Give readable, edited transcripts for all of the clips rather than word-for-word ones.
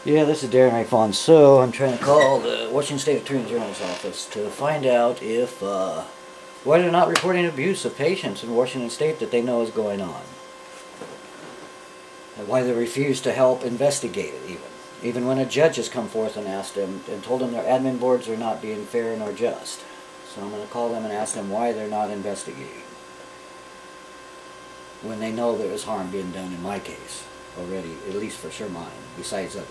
Yeah, this is Fonzseau. I'm trying to call the Washington State Attorney General's office to find out if why they're not reporting abuse of patients in Washington State that they know is going on. And why they refuse to help investigate it even when a judge has come forth and asked them and told them their admin boards are not being fair nor just. So I'm going to call them and ask them why they're not investigating when they know there is harm being done in my case already, at least for sure mine, besides others.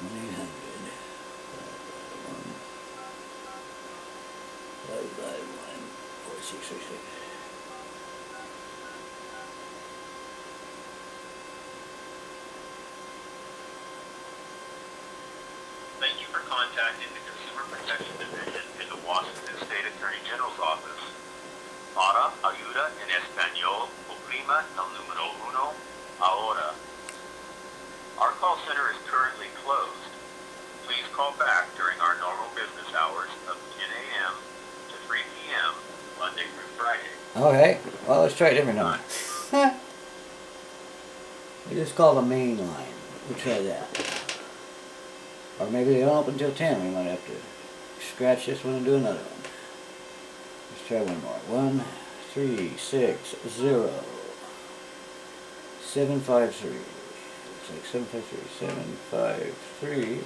1-800-551-4666. Thank you for contacting the Consumer Protection Division in the Washington State Attorney General's office. Para ayuda en español, oprima el número 1 ahora. Our call center is currently closed. Please call back during our normal business hours of 10 a.m. to 3 p.m. Monday through Friday. Okay, well, let's try a different number. We just call the main line. We'll try that. Or maybe they don't open until 10. We might have to scratch this one and do another one. Let's try one more. 1-360-753. Looks like 753-620-6200.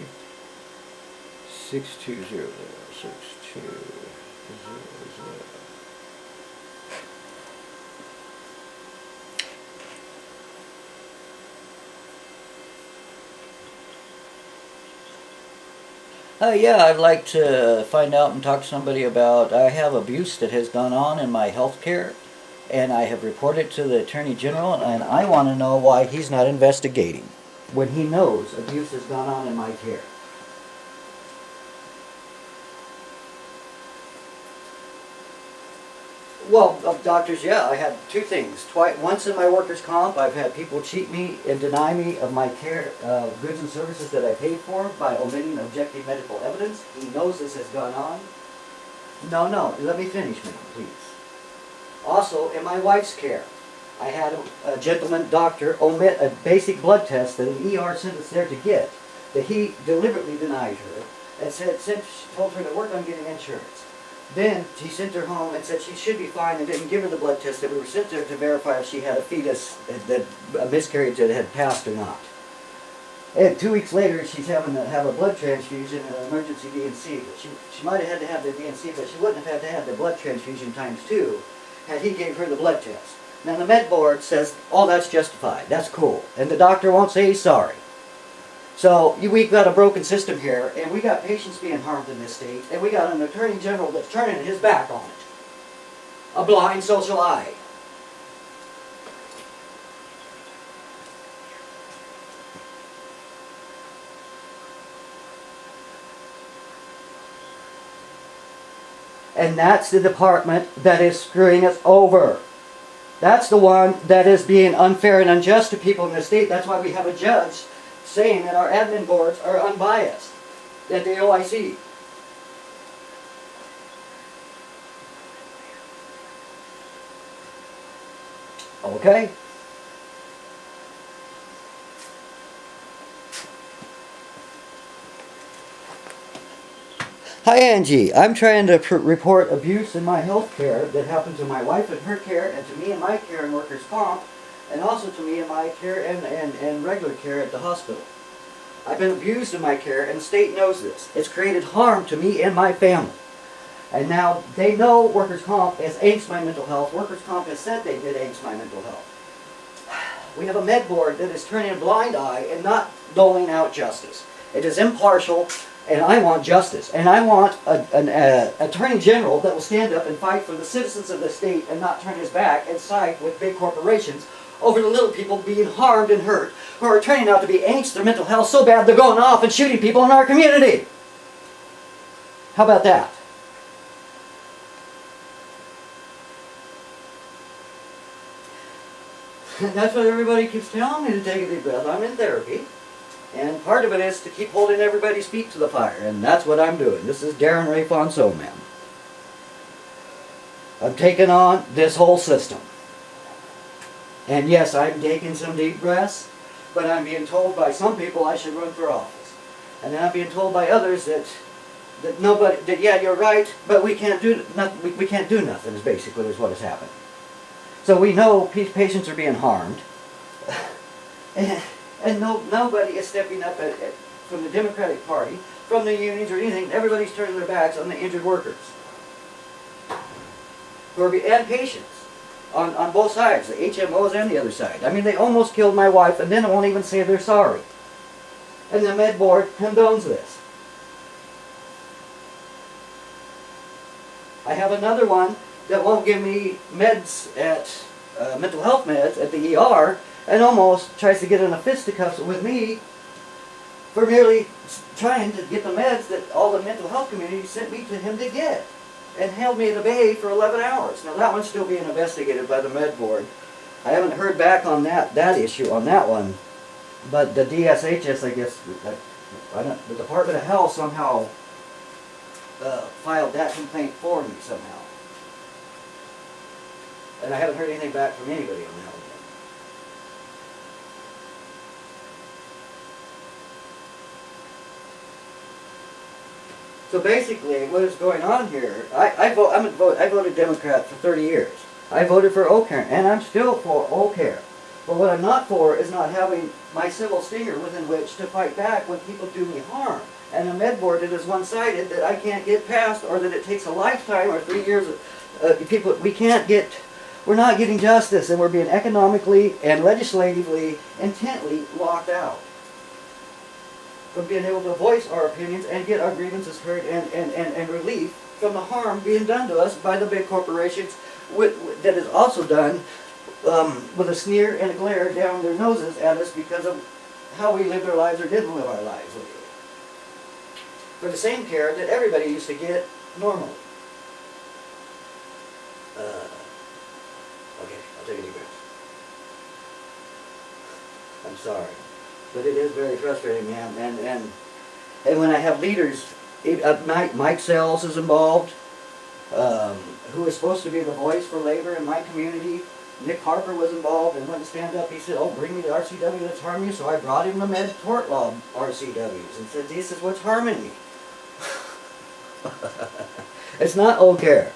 Yeah, I'd like to find out and talk to somebody about, I have abuse that has gone on in my health care, and I have reported to the Attorney General, and I want to know why he's not investigating when he knows abuse has gone on in my care. Well, doctors, yeah, I had two things. Once in my workers' comp, I've had people cheat me and deny me of my care, goods and services that I paid for by omitting objective medical evidence. He knows this has gone on. No, let me finish, ma'am, please. Also, in my wife's care, I had a gentleman doctor omit a basic blood test that an ER sent us there to get, that he deliberately denied her and told her to work on getting insurance. Then he sent her home and said she should be fine and didn't give her the blood test that we were sent there to verify if she had a fetus, a miscarriage that had passed or not. And 2 weeks later, she's having to have a blood transfusion and an emergency DNC. But she might have had to have the DNC, but she wouldn't have had to have the blood transfusion times 2 had he gave her the blood test. Now the med board says, oh, that's justified, that's cool. And the doctor won't say he's sorry. So we've got a broken system here, and we got patients being harmed in this state, and we got an Attorney General that's turning his back on it. A blind social eye. And that's the department that is screwing us over. That's the one that is being unfair and unjust to people in the state. That's why we have a judge saying that our admin boards are unbiased at the OIC. Okay? Hi Angie, I'm trying to report abuse in my health care that happened to my wife in her care and to me in my care in workers' comp, and also to me in my care and regular care at the hospital. I've been abused in my care, and the state knows this. It's created harm to me and my family. And now they know workers' comp has angst my mental health. Workers' comp has said they did angst my mental health. We have a med board that is turning a blind eye and not doling out justice. It is impartial, and I want justice. And I want an Attorney General that will stand up and fight for the citizens of the state and not turn his back and side with big corporations over the little people being harmed and hurt, who are turning out to be angst their mental health so bad they're going off and shooting people in our community. How about that? And that's what everybody keeps telling me, to take a deep breath. I'm in therapy. And part of it is to keep holding everybody's feet to the fire. And that's what I'm doing. This is Fonzseau, ma'am. I've taken on this whole system. And yes, I'm taking some deep breaths, but I'm being told by some people I should run for office. And then I'm being told by others that nobody, that yeah, you're right, but we can't do nothing. We can't do nothing. Is basically what has happened. So we know patients are being harmed, and nobody is stepping up from the Democratic Party, from the unions or anything. Everybody's turning their backs on the injured workers, and patients. On both sides, the HMOs and the other side. I mean, they almost killed my wife, and then it won't even say they're sorry. And the Med Board condones this. I have another one that won't give me meds at mental health meds at the ER, and almost tries to get in a fisticuffs with me for merely trying to get the meds that all the mental health community sent me to him to get, and held me at a bay for 11 hours. Now that one's still being investigated by the Med Board. I haven't heard back on that issue on that one, but the DSHS, I guess, the Department of Health somehow filed that complaint for me somehow. And I haven't heard anything back from anybody on that one. So basically, what is going on here? I voted Democrat for 30 years. I voted for OCare, and I'm still for OCare. But what I'm not for is not having my civil stinger within which to fight back when people do me harm. And a Med Board that is one-sided, that I can't get past, or that it takes a lifetime or 3 years. We're not getting justice, and we're being economically and legislatively intently locked out from being able to voice our opinions and get our grievances heard and relief from the harm being done to us by the big corporations that is also done with a sneer and a glare down their noses at us because of how we lived our lives or didn't live our lives for the same care that everybody used to get normally. Okay, I'll take a deep breath. I'm sorry. But it is very frustrating, man. And when I have leaders, Mike Sells is involved, who is supposed to be the voice for labor in my community. Nick Harper was involved and went to stand up. He said, oh, bring me the RCW that's harming you. So I brought him the Med Tort Law RCWs and said, this is what's harming me. It's not OCare.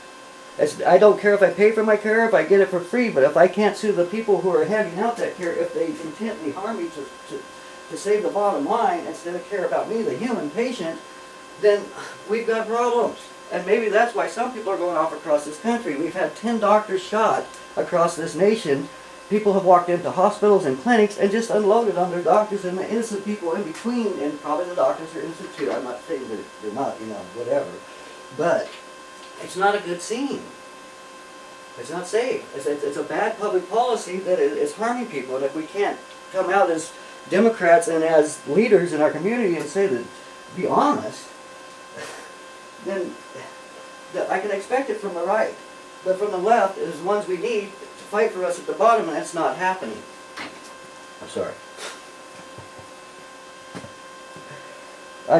I don't care if I pay for my care, if I get it for free, but if I can't sue the people who are handing out that care, if they intently harm me to save the bottom line instead of care about me, the human patient, then we've got problems. And maybe that's why some people are going off across this country. We've had 10 doctors shot across this nation. People have walked into hospitals and clinics and just unloaded on their doctors and the innocent people in between, and probably the doctors are innocent too. I'm not saying that they're not, whatever. But it's not a good scene. It's not safe. It's a bad public policy that is harming people. And if we can't come out as Democrats and as leaders in our community and say that, be honest, then I can expect it from the right. But from the left is the ones we need to fight for us at the bottom, and that's not happening. I'm sorry.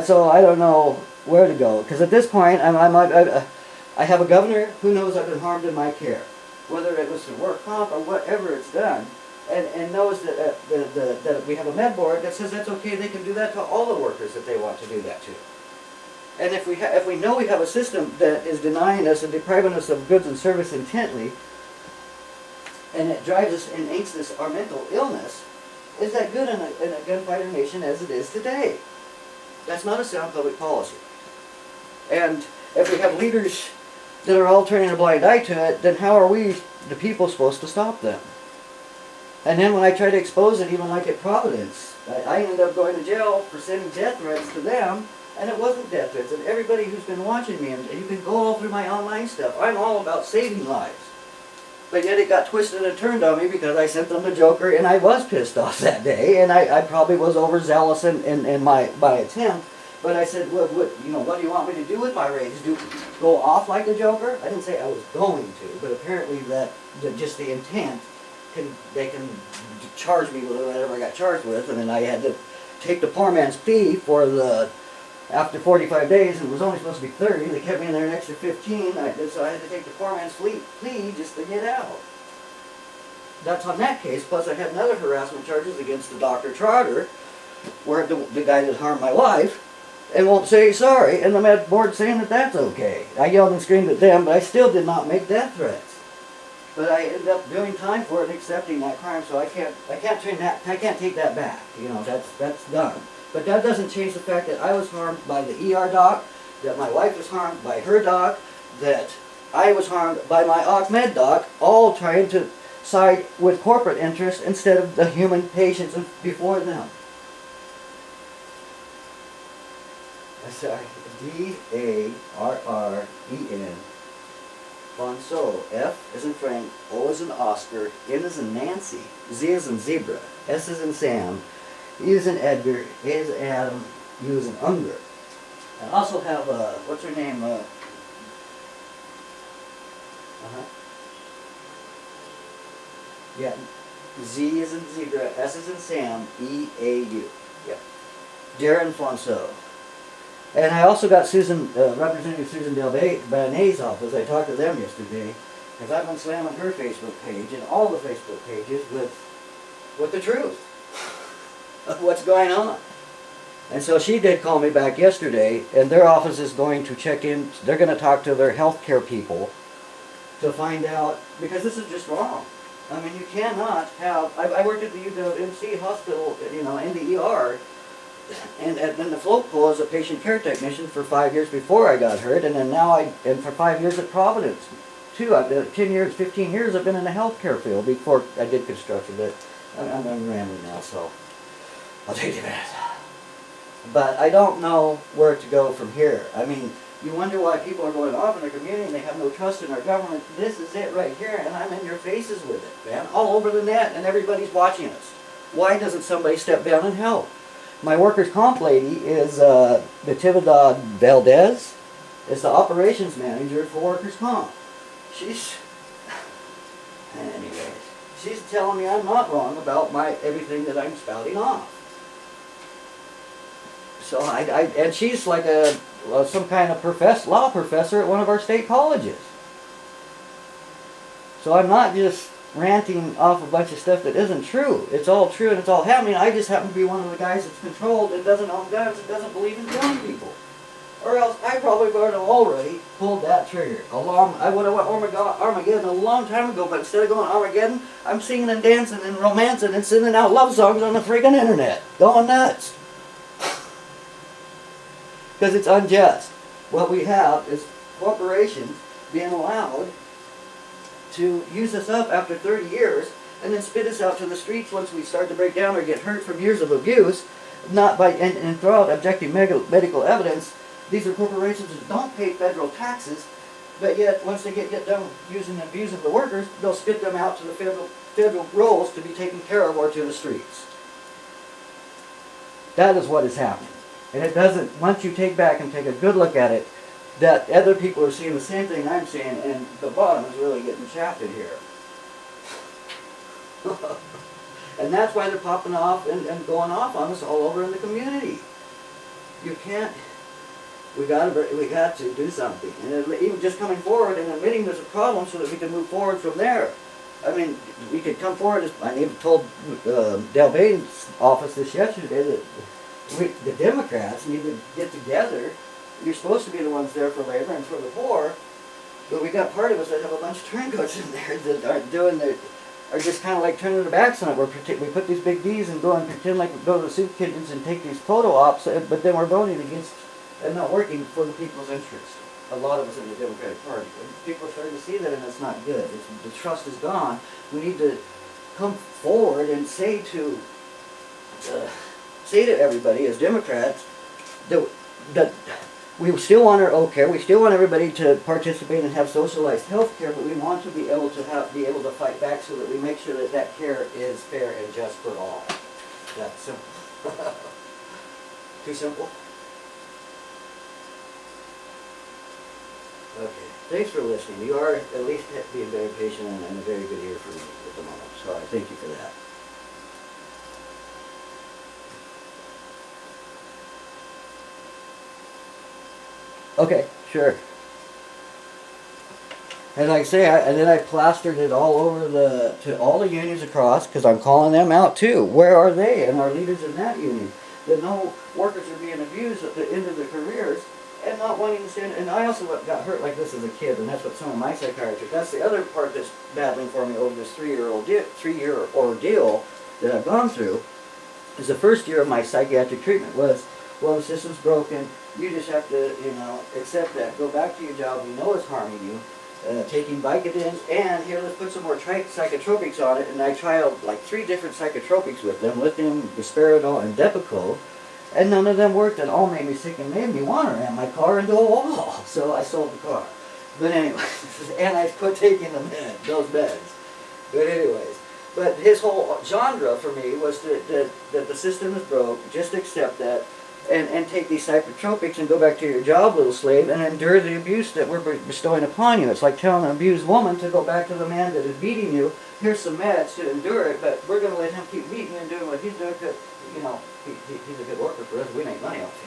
So I don't know where to go, because at this point I have a governor who knows I've been harmed in my care, whether it was to work comp or whatever it's done, and knows that we have a Med Board that says that's okay, they can do that to all the workers that they want to do that to. And if we know we have a system that is denying us and depriving us of goods and service intently, and it drives us and aints us our mental illness, is that good in a gunfighter nation as it is today? That's not a sound public policy. And if we have leaders that are all turning a blind eye to it, then how are we, the people, supposed to stop them? And then when I try to expose it, even like at Providence, I ended up going to jail for sending death threats to them, and it wasn't death threats. And everybody who's been watching me, and you can go all through my online stuff, I'm all about saving lives. But yet it got twisted and turned on me because I sent them the Joker, and I was pissed off that day, and I probably was overzealous in my attempt. But I said, what do you want me to do with my rage? Go off like the Joker? I didn't say I was going to, but apparently that just the intent, they can charge me with whatever I got charged with, and then I had to take the poor man's fee for the after 45 days, and it was only supposed to be 30, they kept me in there an extra 15, so I had to take the poor man's plea just to get out. That's on that case, plus I had another harassment charges against the Dr. Trotter, where the guy that harmed my wife, and won't say sorry, and the med board saying that that's okay. I yelled and screamed at them, but I still did not make death threats. But I ended up doing time for it and accepting that crime, so I can't take that back. You know, that's done. But that doesn't change the fact that I was harmed by the ER doc, that my wife was harmed by her doc, that I was harmed by my OCMED doc, all trying to side with corporate interests instead of the human patients before them. Sorry, D-A-R-R-E-N, Fonzseau, F as in Frank, O as in Oscar, N as in Nancy, Z as in Zebra, S as in Sam, E as in Edgar, A as in Adam, U as in Unger. I also have, what's her name, yeah, Z as in Zebra, S as in Sam, E-A-U, yeah, Darren Fonzseau. And I also got Representative Susan Delbanay's office. I talked to them yesterday, because I've been slamming her Facebook page and all the Facebook pages with the truth of what's going on. And so she did call me back yesterday, and their office is going to check in. They're going to talk to their healthcare people to find out, because this is just wrong. I mean, you cannot have. I worked at the UWMC hospital, you know, in the ER. And then the float pool as a patient care technician for 5 years before I got hurt, and then now and for 5 years at Providence, too. I've been 10 years, 15 years. I've been in the healthcare field before I did construction. But I'm rambling now, so I'll take it back. But I don't know where to go from here. I mean, you wonder why people are going off in their community and they have no trust in our government. This is it right here, and I'm in your faces with it, man, all over the net, and everybody's watching us. Why doesn't somebody step down and help? My workers' comp lady is Natividad Valdez, is the operations manager for workers' comp. She's telling me I'm not wrong about everything that I'm spouting off. So and she's like some kind of law professor at one of our state colleges. So I'm not just ranting off a bunch of stuff that isn't true. It's all true and it's all happening. I just happen to be one of the guys that's controlled and doesn't own guns and doesn't believe in killing people. Or else I probably would have already pulled that trigger. I would have went Armageddon a long time ago, but instead of going Armageddon, I'm singing and dancing and romancing and sending out love songs on the friggin' internet. Going nuts. Because it's unjust. What we have is corporations being allowed to use us up after 30 years and then spit us out to the streets once we start to break down or get hurt from years of abuse, and throw out objective medical evidence. These are corporations that don't pay federal taxes, but yet once they get done using and abusing the workers, they'll spit them out to the federal roles to be taken care of or to the streets. That is what is happening. And it doesn't, once you take back and take a good look at it, that other people are seeing the same thing I'm seeing, and the bottom is really getting shafted here. And that's why they're popping off and going off on us all over in the community. You can't, we got to do something. And even just coming forward and admitting there's a problem so that we can move forward from there. I mean, we could come forward, I even told Delbane's office this yesterday that the Democrats need to get together. You're supposed to be the ones there for labor and for the poor, but we got part of us that have a bunch of turncoats in there that aren't doing are just kind of like turning their backs on it. We put these big D's and go and pretend like we go to the soup kitchens and take these photo ops, but then we're voting against and not working for the people's interest. A lot of us in the Democratic Party. And people are starting to see that, and it's not good. The trust is gone. We need to come forward and say to everybody as Democrats that we still want our old care. We still want everybody to participate and have socialized health care, but we want to be able to fight back so that we make sure that that care is fair and just for all. That's simple. Too simple? Okay. Thanks for listening. You are at least being very patient and a very good ear for me at the moment. So I thank you for that. Okay, sure. And like I say, and then I plastered it all over to all the unions across, because I'm calling them out too. Where are they and our leaders in that union? That no workers are being abused at the end of their careers and not wanting to stand. And I also got hurt like this as a kid, and that's what some of my psychiatrists. That's the other part that's battling for me over this 3-year ordeal that I've gone through. Is the first year of my psychiatric treatment was, well, the system's broken. You just have to, accept that. Go back to your job. We know it's harming you. Taking Vicodin, and here, let's put some more psychotropics on it. And I tried like 3 different psychotropics with them, lithium, risperidone, and Depakote, and none of them worked, and all made me sick and made me want to ram my car into a wall. So I sold the car. But anyway, and I quit taking those meds. But anyways, but his whole genre for me was that the system is broke. Just accept that. And take these psychotropics and go back to your job, little slave, and endure the abuse that we're bestowing upon you. It's like telling an abused woman to go back to the man that is beating you. Here's some meds to endure it, but we're going to let him keep beating you and doing what he's doing because, he's a good worker for us. We make money off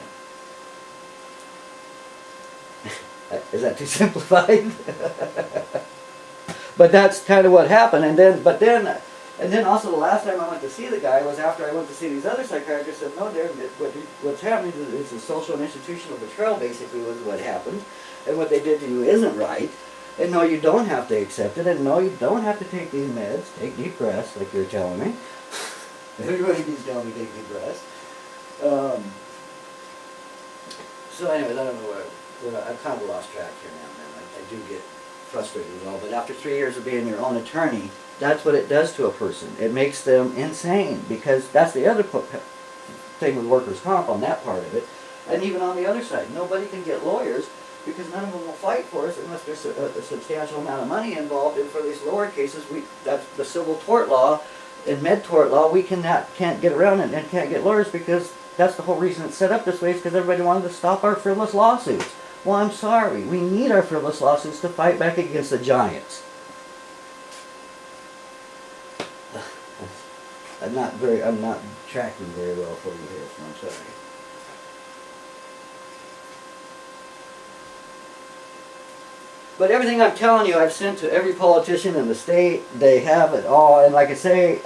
him. Is that too simplified? But that's kind of what happened. And then also the last time I went to see the guy was after I went to see these other psychiatrists and said, no, Darren, what's happening is a social and institutional betrayal basically was what happened. And what they did to you isn't right. And no, you don't have to accept it. And no, you don't have to take these meds. Take deep breaths, like you're telling me. Everybody keeps telling me to take deep breaths. So anyways, I don't know where I've kind of lost track here now and then. I do get frustrated with all, but after 3 years of being your own attorney, that's what it does to a person. It makes them insane, because that's the other thing with workers' comp on that part of it. And even on the other side, nobody can get lawyers because none of them will fight for us unless there's a substantial amount of money involved. And for these lower cases, that's the civil tort law and med tort law. We can't get around it and can't get lawyers because that's the whole reason it's set up this way, is because everybody wanted to stop our frivolous lawsuits. Well, I'm sorry. We need our frivolous lawsuits to fight back against the giants. I'm not tracking very well for you here, so I'm sorry. But everything I'm telling you, I've sent to every politician in the state. They have it all, and like I say,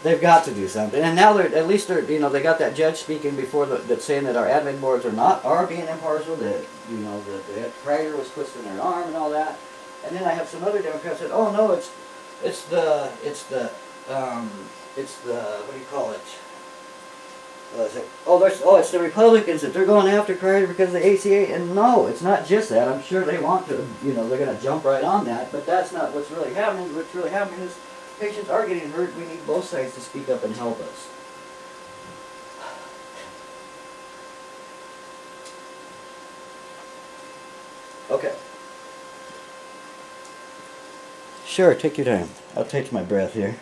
they've got to do something. And now at least they got that judge speaking before that's saying that our admin boards are being impartial. That the Kreider was twisting their arm and all that. And then I have some other Democrats that said, oh no, it's the what do you call it? It's the Republicans that they're going after Kreider because of the ACA. And no, it's not just that. I'm sure they want to, they're going to jump right on that. But that's not what's really happening. What's really happening is patients are getting hurt. We need both sides to speak up and help us. Okay. Sure, take your time. I'll take my breath here.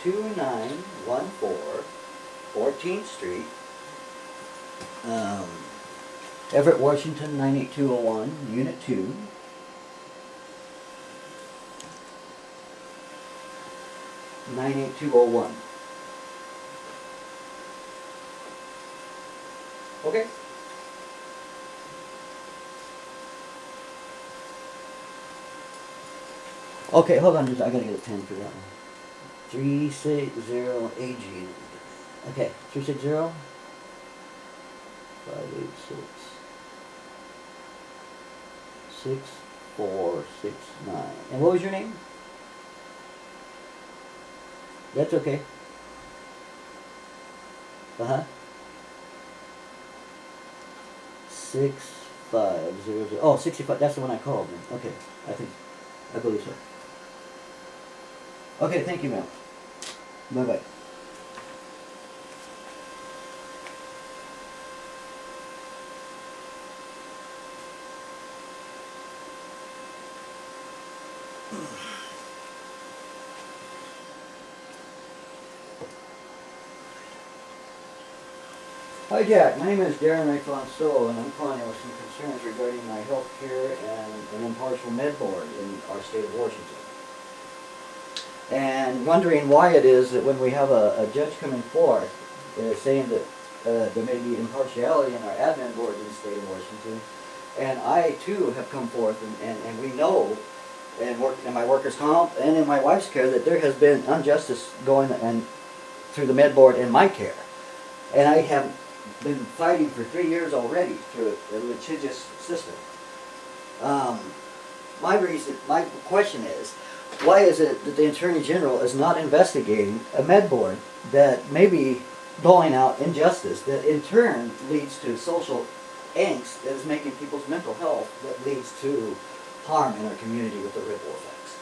(2914) 14th Street, Everett, Washington 98201, Unit 2. (98201). Okay. Okay, hold on, just I gotta get a pen for that one. 360 AG. Okay, 360 586 6469. And what was your name? That's okay. Uh-huh. 6500. Oh, 65. That's the one I called. Then. Okay, I believe so. Okay, thank you, ma'am. Bye bye. Hi Jack, my name is Darren Ray Fonzseau, and I'm calling you with some concerns regarding my health care and an impartial med board in our state of Washington. And wondering why it is that when we have a judge coming forth saying that there may be impartiality in our admin board in the state of Washington, and I too have come forth and we know and work in my workers' comp and in my wife's care that there has been injustice going and through the med board in my care. And I have been fighting for 3 years already through a litigious system. My question is, why is it that the Attorney General is not investigating a med board that may be doling out injustice that in turn leads to social angst that is making people's mental health that leads to harm in our community with the ripple effects?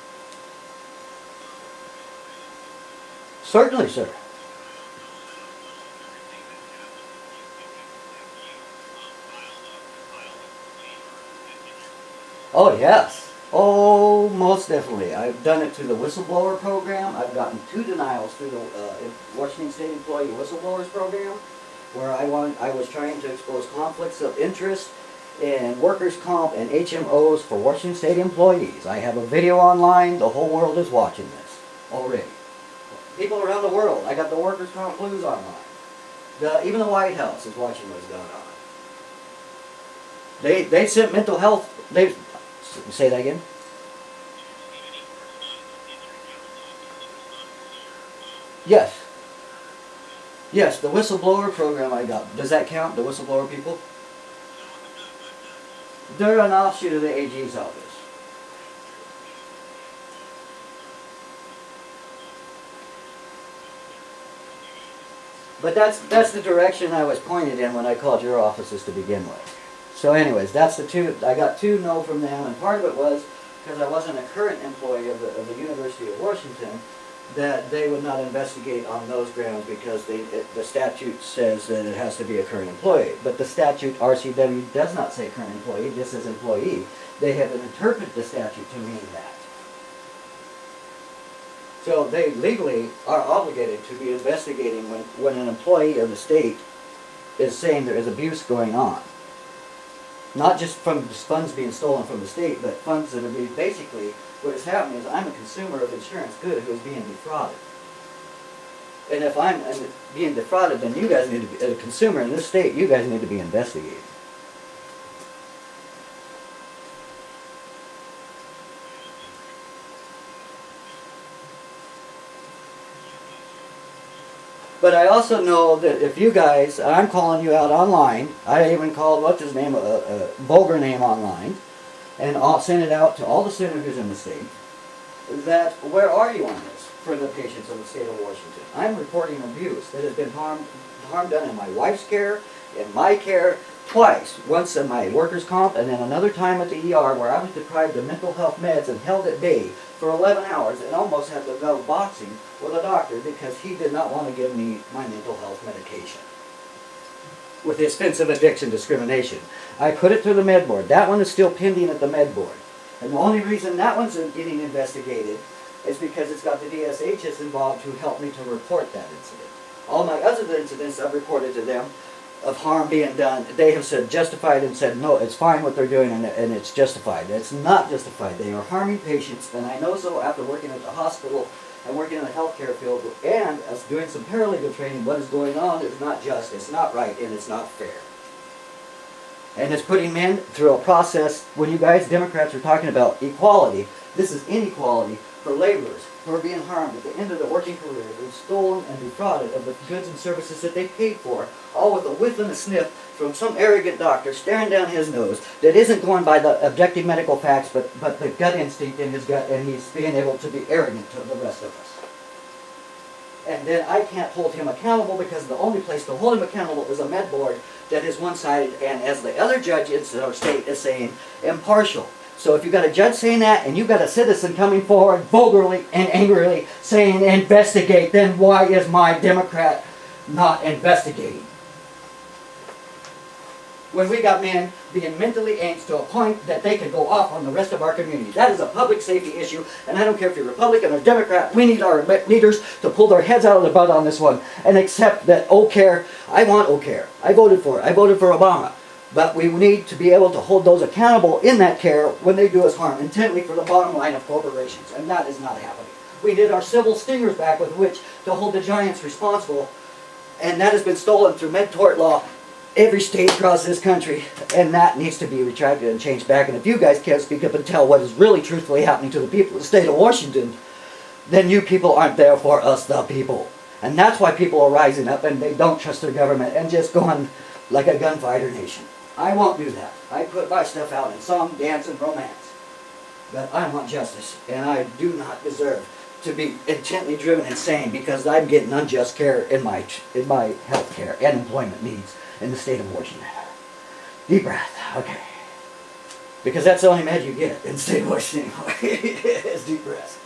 Certainly, sir. Oh, yes. Oh, most definitely. I've done it through the whistleblower program. I've gotten 2 denials through the Washington State Employee Whistleblowers Program, where I was trying to expose conflicts of interest in workers' comp and HMOs for Washington State employees. I have a video online. The whole world is watching this already. People around the world. I got the workers' comp blues online. Even the White House is watching what's going on. They sent mental health. Say that again? Yes. Yes, the whistleblower program I got. Does that count, the whistleblower people? They're an offshoot of the AG's office. But that's the direction I was pointed in when I called your offices to begin with. So anyways, that's the 2, I got 2 no from them, and part of it was because I wasn't a current employee of the University of Washington, that they would not investigate on those grounds because the statute says that it has to be a current employee. But the statute, RCW, does not say current employee, just says employee. They have interpreted the statute to mean that. So they legally are obligated to be investigating when an employee of the state is saying there is abuse going on. Not just from funds being stolen from the state, but funds that are being, basically, what is happening is I'm a consumer of insurance good who is being defrauded. And if I'm being defrauded, then you guys need to be, as a consumer in this state, you guys need to be investigating. But I also know that if you guys, I'm calling you out online, I even called, what's his name, a vulgar name online, and I'll send it out to all the senators in the state, that where are you on this for the patients of the state of Washington? I'm reporting abuse that has been harm done in my wife's care, in my care, twice. Once in my workers' comp, and then another time at the ER where I was deprived of mental health meds and held at bay for 11 hours and almost had to go boxing with a doctor because he did not want to give me my mental health medication with the offensive addiction discrimination. I put it through the med board. That one is still pending at the med board. And the only reason that one's getting investigated is because it's got the DSHS involved who helped me to report that incident. All my other incidents I've reported to them of harm being done, they have said justified and said no, it's fine what they're doing and it's justified. It's not justified. They are harming patients, and I know so after working at the hospital and working in the healthcare field and us doing some paralegal training. What is going on is not just, it's not right, and it's not fair. And it's putting men through a process. When you guys, Democrats, are talking about equality, this is inequality for laborers who are being harmed at the end of their working career. They're stolen and defrauded of the goods and services that they paid for, all with a whiff and a sniff from some arrogant doctor staring down his nose that isn't going by the objective medical facts, but the gut instinct in his gut, and he's being able to be arrogant to the rest of us. And then I can't hold him accountable, because the only place to hold him accountable is a med board that is one-sided, and as the other judge in our state is saying, impartial. So if you've got a judge saying that, and you've got a citizen coming forward vulgarly and angrily saying investigate, then why is my Democrat not investigating? When we got men being mentally angst to a point that they can go off on the rest of our community. That is a public safety issue, and I don't care if you're Republican or Democrat, we need our leaders to pull their heads out of the butt on this one and accept that O'Care, I want O'Care. I voted for it. I voted for Obama. But we need to be able to hold those accountable in that care when they do us harm, intently for the bottom line of corporations, and that is not happening. We need our civil stingers back with which to hold the giants responsible, and that has been stolen through med-tort law every state across this country, and that needs to be retracted and changed back. And if you guys can't speak up and tell what is really truthfully happening to the people of the state of Washington, then you people aren't there for us, the people. And that's why people are rising up and they don't trust their government and just going like a gunfighter nation. I won't do that. I put my stuff out in song, dance, and romance. But I want justice, and I do not deserve to be intently driven insane because I'm getting unjust care in my health care and employment needs in the state of Washington. Deep breath. Okay. Because that's the only med you get in the state of Washington. It's deep breath.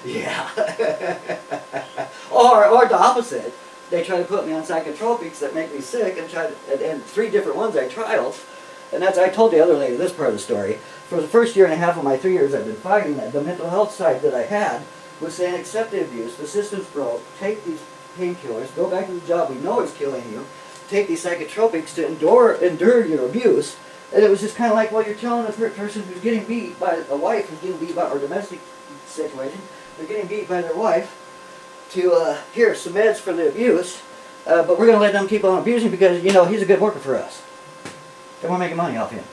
Yeah. Or the opposite. They try to put me on psychotropics that make me sick, and 3 different ones I trialed. And that's, I told the other lady this part of the story. For the first year and a half of my 3 years I've been fighting that, the mental health side that I had was saying accept the abuse, the system's broke, take these painkillers, go back to the job we know is killing you, take these psychotropics to endure your abuse. And it was just kind of like, well, you're telling a person who's getting beat by a wife who's getting beat by, or domestic situation, they're getting beat by their wife, to here, some meds for the abuse, but we're going to let them keep on abusing because, you know, he's a good worker for us. And we're making money off him.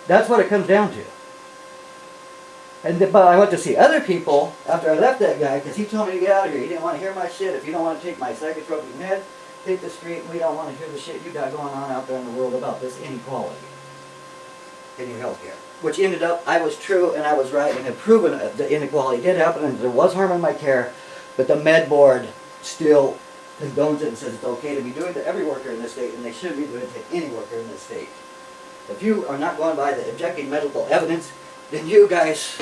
That's what it comes down to. But I went to see other people after I left that guy because he told me to get out of here. He didn't want to hear my shit. If you don't want to take my psychotropic med, take the street, and we don't want to hear the shit you got going on out there in the world about this inequality in your health care. Which ended up, I was true and I was right and had proven the inequality did happen and there was harm in my care, but the med board still condones it and says it's okay to be doing it to every worker in this state and they shouldn't be doing it to any worker in this state. If you are not going by the objective medical evidence, then you guys,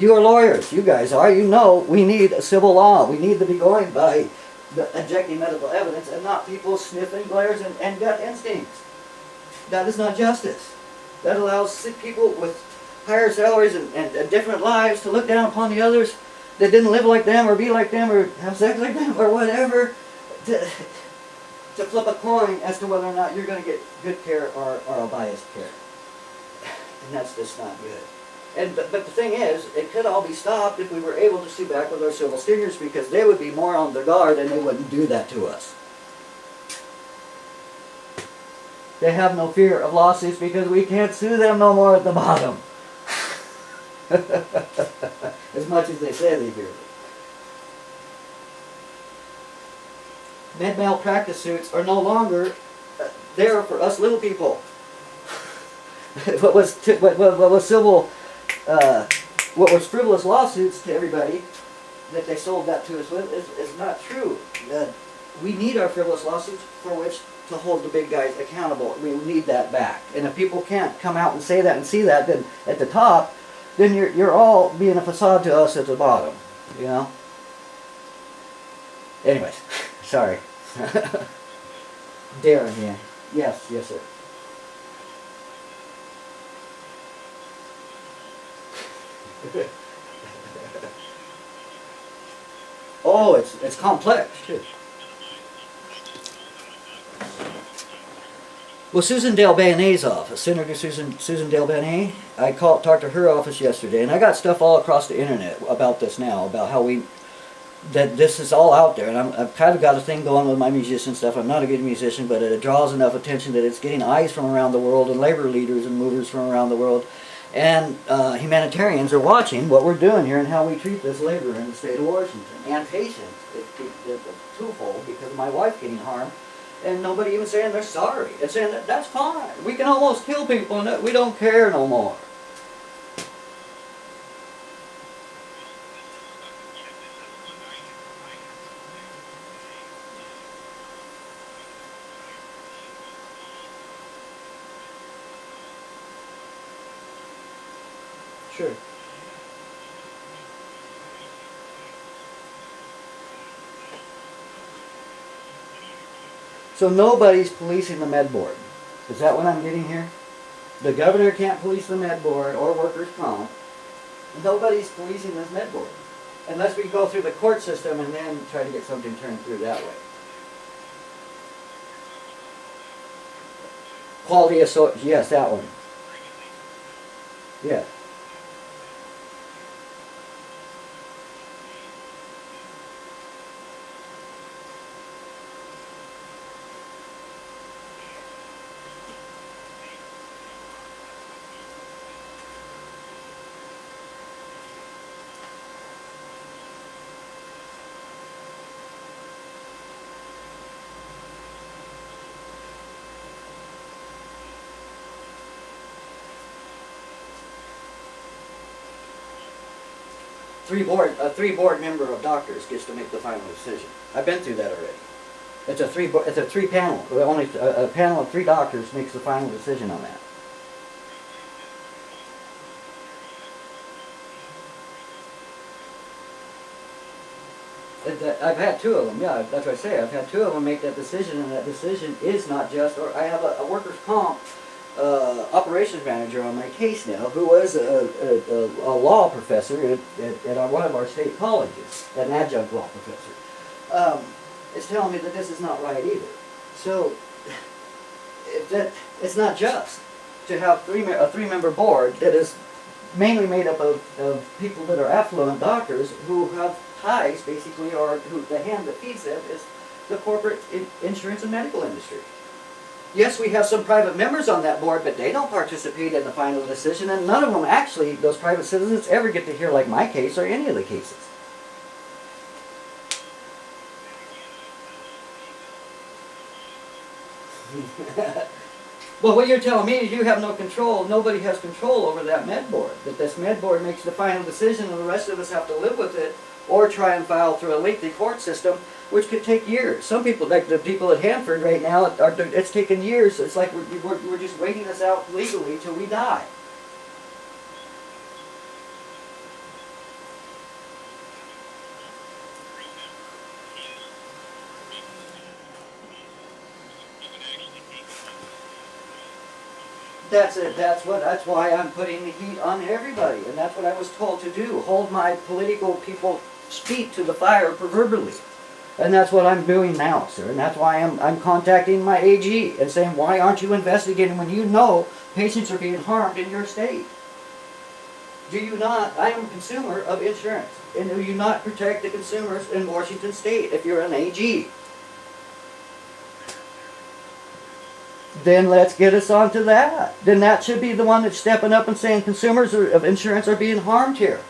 you are lawyers, you guys are, you know we need a civil law. We need to be going by the objective medical evidence and not people sniffing glares and gut instincts. That is not justice. That allows sick people with higher salaries and different lives to look down upon the others that didn't live like them or be like them or have sex like them or whatever to flip a coin as to whether or not you're going to get good care or a biased care. And that's just not good. But the thing is, it could all be stopped if we were able to sue back with our civil stingers because they would be more on their guard and they wouldn't do that to us. They have no fear of lawsuits because we can't sue them no more at the bottom. As much as they say they fear it. Med malpractice suits are no longer there for us little people. What was frivolous lawsuits to everybody that they sold that to us with is not true. We need our frivolous lawsuits for which to hold the big guys accountable. We need that back. And if people can't come out and say that and see that, then at the top, then you're all being a facade to us at the bottom. You know? Anyways, sorry. Darren, yeah. Yes, sir. Oh, it's complex too. Well, Susan Dale Banet's office, Senator Susan Dale Banet, talked to her office yesterday, and I got stuff all across the internet about this now, about how that this is all out there, and I've kind of got a thing going with my musician stuff. I'm not a good musician, but it draws enough attention that it's getting eyes from around the world and labor leaders and movers from around the world. And humanitarians are watching what we're doing here and how we treat this labor in the state of Washington. And patients, it's twofold, because of my wife getting harmed, and nobody even saying they're sorry. It's saying that's fine. We can almost kill people and we don't care no more. Sure. So nobody's policing the med board. Is that what I'm getting here? The governor can't police the med board or workers' comp. Nobody's policing this med board. Unless we go through the court system and then try to get something turned through that way. Quality of yes, that one. Yeah. A three board member of doctors gets to make the final decision. I've been through that already. It's a three panel. Only a panel of 3 doctors makes the final decision on that. I've had 2 of them. Yeah, that's what I say. I've had 2 of them make that decision, and that decision is not just. Or I have a workers' comp operations manager on my case now, who was a law professor at one of our state colleges, an adjunct law professor, is telling me that this is not right either. So it's not just to have a 3-member board that is mainly made up of people that are affluent doctors who have ties, basically, or who the hand that feeds them is the corporate insurance and medical industry. Yes, we have some private members on that board, but they don't participate in the final decision, and none of them actually, those private citizens, ever get to hear like my case or any of the cases. Well, what you're telling me is you have no control, nobody has control over that med board. That this med board makes the final decision and the rest of us have to live with it or try and file through a lengthy court system, which could take years. Some people, like the people at Hanford right now, it's taken years. It's like we're just waiting us out legally till we die. That's it. That's why I'm putting the heat on everybody, and that's what I was told to do. Hold my political people's feet to the fire proverbially. And that's what I'm doing now, sir. And that's why I'm contacting my AG and saying, why aren't you investigating when you know patients are being harmed in your state? Do you not? I am a consumer of insurance. And do you not protect the consumers in Washington State if you're an AG? Then let's get us onto that. Then that should be the one that's stepping up and saying consumers of insurance are being harmed here.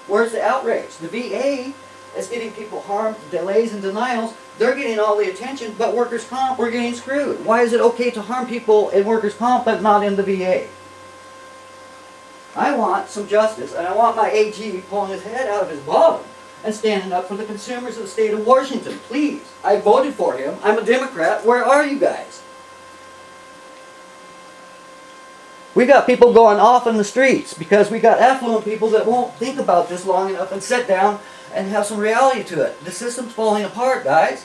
Where's the outrage? The VA is getting people harmed, delays and denials. They're getting all the attention, but workers' comp, we're getting screwed. Why is it okay to harm people in workers' comp but not in the VA? I want some justice, and I want my AG pulling his head out of his bottom and standing up for the consumers of the state of Washington. Please. I voted for him. I'm a Democrat. Where are you guys? We got people going off in the streets because we got affluent people that won't think about this long enough and sit down and have some reality to it. The system's falling apart, guys.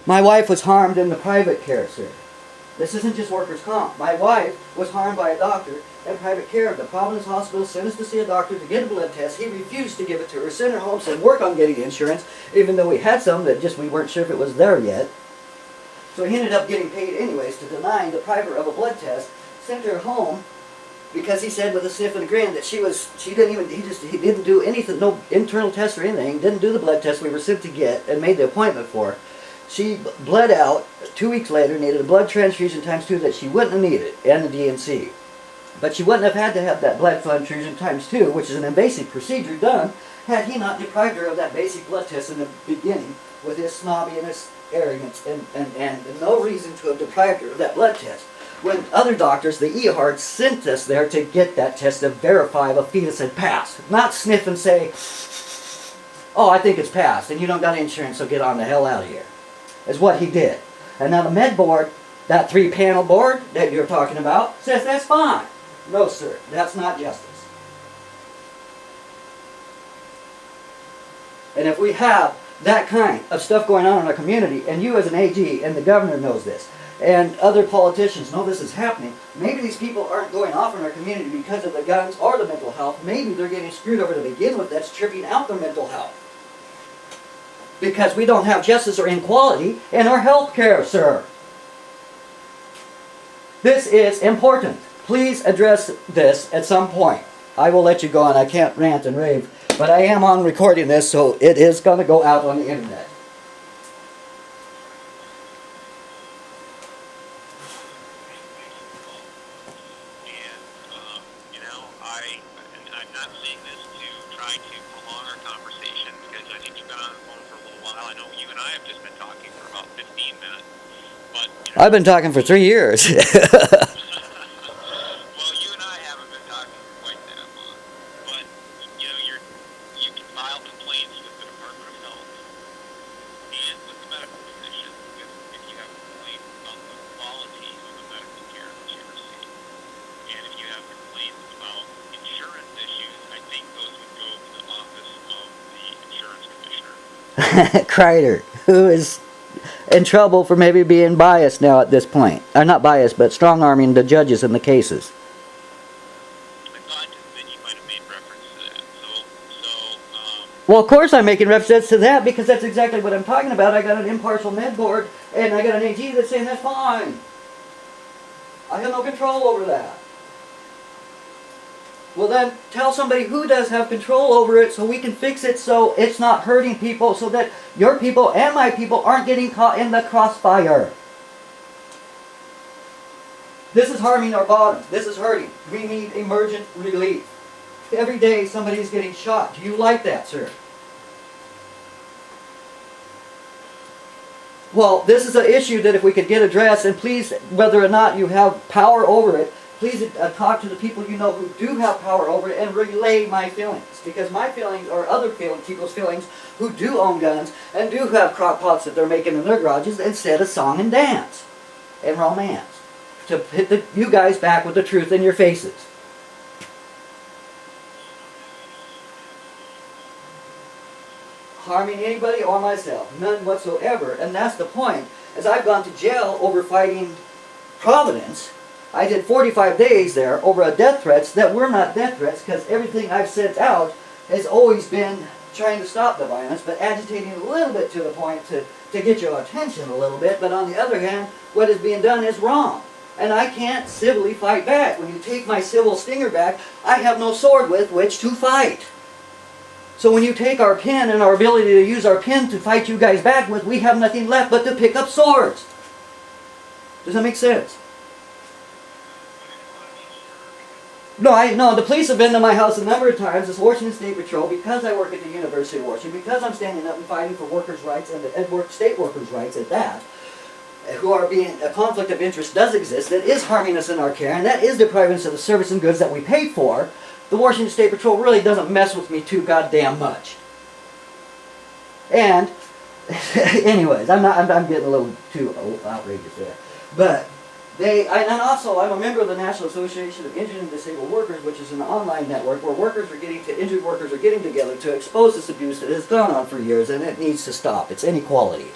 My wife was harmed in the private care, sir. This isn't just workers' comp. My wife was harmed by a doctor in private care. The Providence Hospital sent us to see a doctor to get a blood test. He refused to give it to her, sent her home, said work on getting insurance, even though we had some that just we weren't sure if it was there yet. So he ended up getting paid anyways to deny the deprive her of a blood test, sent her home because he said with a sniff and a grin that he didn't do anything, no internal test or anything, didn't do the blood test we were sent to get and made the appointment for. She bled out 2 weeks later, needed a blood transfusion ×2 that she wouldn't have needed, and the DNC. But she wouldn't have had to have that blood transfusion ×2, which is an invasive procedure, done, had he not deprived her of that basic blood test in the beginning with his snobbiness, arrogance, and no reason to have deprived her of that blood test. When other doctors, the EHARs, sent us there to get that test to verify if a fetus had passed. Not sniff and say, oh, I think it's passed, and you don't got insurance, so get on the hell out of here. Is what he did. And now the med board, that 3-panel board that you're talking about, says that's fine. No, sir, that's not justice. And if we have that kind of stuff going on in our community, and you as an AG and the governor knows this, and other politicians know this is happening, maybe these people aren't going off in our community because of the guns or the mental health. Maybe they're getting screwed over to begin with. That's tripping out their mental health. Because we don't have justice or equality in our health care, sir. This is important. Please address this at some point. I will let you go on. I can't rant and rave, but I am on recording this, so it is going to go out on the internet. I'm not saying this to try to prolong our conversation because I think you've been on the phone for a little while. I know you and I have just been talking for about 15 minutes. But I've been talking for 3 years. Well, you and I haven't been talking for quite that long. But, you know, you can file complaints with the Department of Health and with the medical commission if you have a complaint about the quality of the medical care that you receive. And if you have complaints about insurance issues, I think those would go to the office of the insurance commissioner. Kreider, who is in trouble for maybe being biased now at this point. Or not biased, but strong-arming the judges in the cases. I thought that you might have made reference to that. Well, of course I'm making reference to that because that's exactly what I'm talking about. I got an impartial med board and I got an AG that's saying that's fine. I have no control over that. Well then, tell somebody who does have control over it so we can fix it so it's not hurting people, so that your people and my people aren't getting caught in the crossfire. This is harming our bottom. This is hurting. We need emergent relief. Every day somebody is getting shot. Do you like that, sir? Well, this is an issue that if we could get addressed, and please, whether or not you have power over it, please talk to the people you know who do have power over it and relay my feelings. Because my feelings are other people's feelings who do own guns and do have crock pots that they're making in their garages instead of song and dance and romance. To hit you guys back with the truth in your faces. Harming anybody or myself. None whatsoever. And that's the point. As I've gone to jail over fighting Providence, I did 45 days there over a death threats that were not death threats because everything I've sent out has always been trying to stop the violence, but agitating a little bit to the point to get your attention a little bit. But on the other hand, what is being done is wrong. And I can't civilly fight back. When you take my civil stinger back, I have no sword with which to fight. So when you take our pen and our ability to use our pen to fight you guys back with, we have nothing left but to pick up swords. Does that make sense? No, the police have been to my house a number of times, as Washington State Patrol, because I work at the University of Washington, because I'm standing up and fighting for workers' rights and state workers' rights at that, who are being, a conflict of interest does exist that is harming us in our care, and that is depriving us of the service and goods that we paid for. The Washington State Patrol really doesn't mess with me too goddamn much. And, anyways, I'm getting a little too outrageous there. But, and also I'm a member of the National Association of Injured and Disabled Workers, which is an online network where injured workers are getting together to expose this abuse that has gone on for years, and it needs to stop. It's inequality.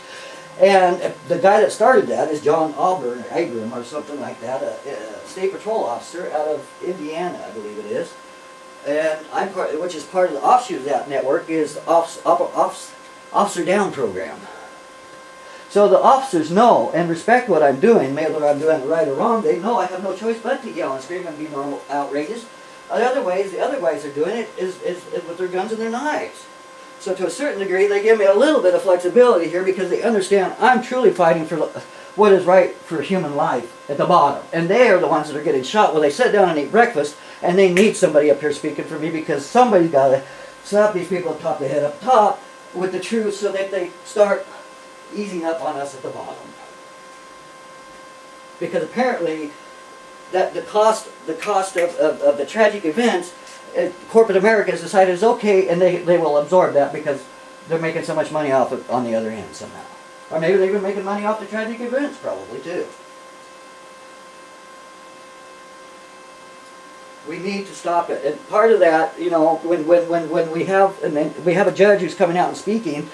And the guy that started that is John Abram or something like that, a state patrol officer out of Indiana, I believe it is. And I'm part, which is part of the offshoot of that network, is the Officer Down program. So the officers know and respect what I'm doing, whether I'm doing it right or wrong. They know I have no choice but to yell and scream and be normal, outrageous. The other guys are doing it is with their guns and their knives. So to a certain degree, they give me a little bit of flexibility here because they understand I'm truly fighting for what is right for human life at the bottom. And they are the ones that are getting shot. Well, they sit down and eat breakfast, and they need somebody up here speaking for me because somebody's got to slap these people up top the head up top with the truth so that they start easing up on us at the bottom. Because apparently, that the cost of the tragic events, corporate America has decided is okay, and they will absorb that because they're making so much money off it on the other end somehow. Or maybe they've been making money off the tragic events, probably too. We need to stop it. And part of that, you know, when we have a judge who's coming out and speaking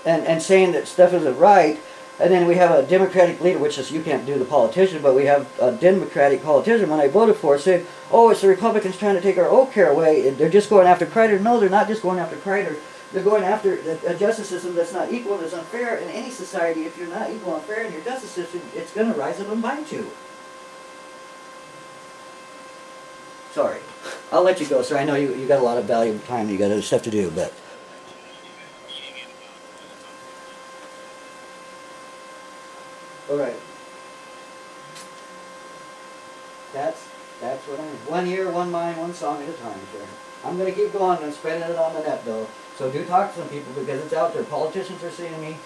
and saying that stuff isn't right, and then we have a Democratic leader, which is, you can't do the politician, but we have a Democratic politician when I voted for saying, oh, it's the Republicans trying to take our old care away, and they're just going after Kreider. No, they're not just going after Kreider. They're going after a justice system that's not equal, that's unfair. In any society, if you're not equal and fair in your justice system, it's going to rise up and bite you. Sorry. I'll let you go, sir. I know you got a lot of valuable time. You got other stuff to do, but... All right. That's what I'm... One year, one mind, one song at a time, sir. I'm going to keep going and spreading it on the net, though. So do talk to some people because it's out there. Politicians are seeing me.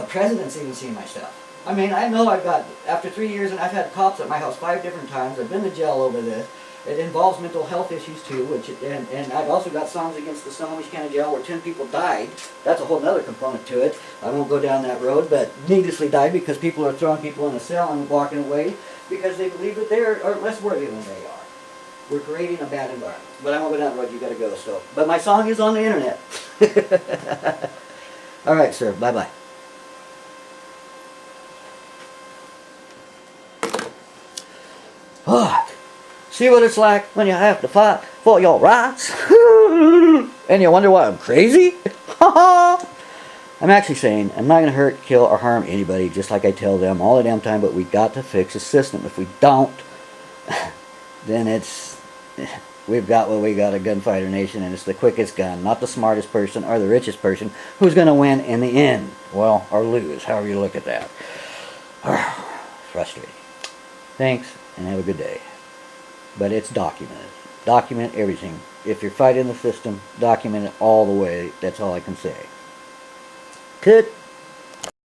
Presidents even see my stuff. I mean, I know I've got... After 3 years, and I've had cops at my house 5 different times. I've been to jail over this. It involves mental health issues too, and I've also got songs against the Snohomish County Jail where 10 people died. That's a whole other component to it. I won't go down that road, but needlessly died because people are throwing people in a cell and walking away because they believe that they are less worthy than they are. We're creating a bad environment. But I won't go down the road, you gotta go, so. But my song is on the internet. Alright, sir, bye-bye. Oh. See what it's like when you have to fight for your rights? And you wonder why I'm crazy? I'm actually saying I'm not going to hurt, kill, or harm anybody, just like I tell them all the damn time, but we got to fix the system. If we don't, then we've got what we got, a gunfighter nation, and it's the quickest gun, not the smartest person or the richest person, who's going to win in the end. Well, or lose, however you look at that. Frustrating. Thanks, and have a good day. But it's documented. Document everything. If you're fighting the system, document it all the way. That's all I can say. Good.